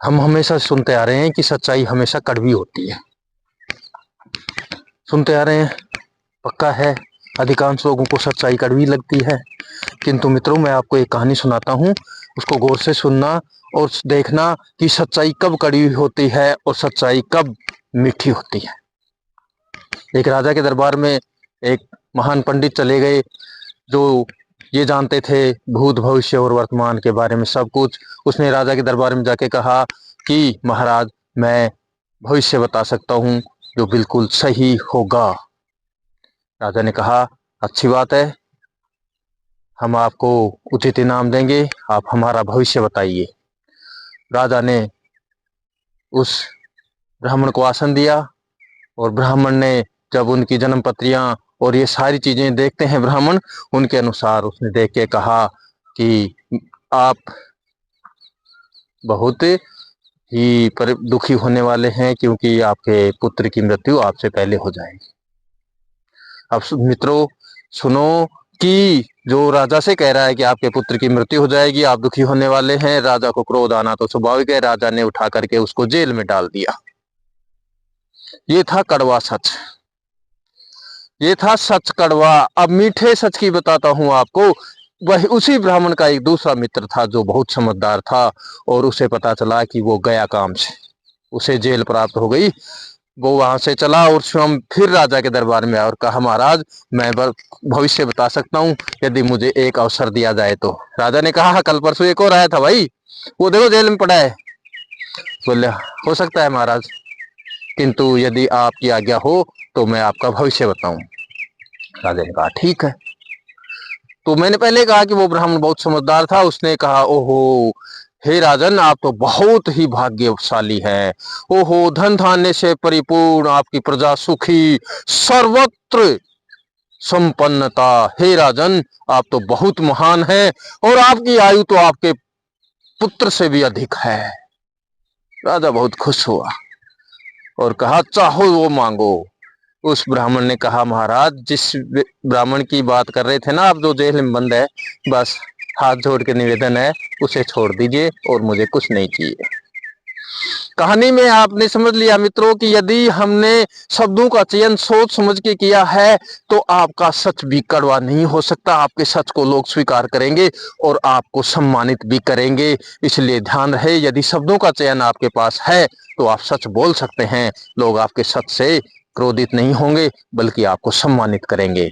हम हमेशा सुनते आ रहे हैं कि सच्चाई हमेशा कड़वी होती है। सुनते आ रहे हैं, पक्का है, अधिकांश लोगों को सच्चाई कड़वी लगती है। किंतु मित्रों, मैं आपको एक कहानी सुनाता हूँ, उसको गौर से सुनना और देखना कि सच्चाई कब कड़वी होती है और सच्चाई कब मीठी होती है। एक राजा के दरबार में एक महान पंडित चले गए, जो ये जानते थे भूत भविष्य और वर्तमान के बारे में सब कुछ। उसने राजा के दरबार में जाके कहा कि महाराज, मैं भविष्य बता सकता हूँ जो बिल्कुल सही होगा। राजा ने कहा, अच्छी बात है, हम आपको उचित इनाम देंगे, आप हमारा भविष्य बताइए। राजा ने उस ब्राह्मण को आसन दिया और ब्राह्मण ने जब उनकी जन्म पत्रियां और ये सारी चीजें देखते हैं ब्राह्मण, उनके अनुसार उसने देख के कहा कि आप बहुत ही दुखी होने वाले हैं, क्योंकि आपके पुत्र की मृत्यु आपसे पहले हो जाएगी। अब मित्रों सुनो कि जो राजा से कह रहा है कि आपके पुत्र की मृत्यु हो जाएगी, आप दुखी होने वाले हैं, राजा को क्रोध आना तो स्वाभाविक है। राजा ने उठा करके उसको जेल में डाल दिया। ये था कड़वा सच, ये था सच कड़वा। अब मीठे सच की बताता हूं आपको। वही उसी ब्राह्मण का एक दूसरा मित्र था जो बहुत समझदार था, और उसे पता चला कि वो गया काम से, उसे जेल प्राप्त हो गई। वो वहां से चला और स्वयं फिर राजा के दरबार में आया और कहा, महाराज, मैं भविष्य बता सकता हूँ यदि मुझे एक अवसर दिया जाए तो। राजा ने कहा, कल परसों एक और आया था भाई, वो देखो जेल में पड़ा है। बोले, हो सकता है महाराज, किंतु यदि आपकी आज्ञा हो तो मैं आपका भविष्य बताऊं। राजा ने कहा, ठीक है। तो मैंने पहले कहा कि वो ब्राह्मण बहुत समझदार था। उसने कहा, ओहो हे राजन, आप तो बहुत ही भाग्यशाली हैं। ओहो, धन धान्य से परिपूर्ण, आपकी प्रजा सुखी, सर्वत्र संपन्नता। हे राजन, आप तो बहुत महान हैं और आपकी आयु तो आपके पुत्र से भी अधिक है। राजा बहुत खुश हुआ और कहा, चाहो वो मांगो। उस ब्राह्मण ने कहा, महाराज, जिस ब्राह्मण की बात कर रहे थे ना आप, जो जेल में बंद है, बस हाथ जोड़ के निवेदन है, उसे छोड़ दीजिए और मुझे कुछ नहीं चाहिए। कहानी में आपने समझ लिया मित्रों कि यदि हमने शब्दों का चयन सोच समझ के किया है तो आपका सच भी कड़वा नहीं हो सकता। आपके सच को लोग स्वीकार करेंगे और आपको सम्मानित भी करेंगे। इसलिए ध्यान रहे, यदि शब्दों का चयन आपके पास है तो आप सच बोल सकते हैं। लोग आपके सच से क्रोधित नहीं होंगे, बल्कि आपको सम्मानित करेंगे।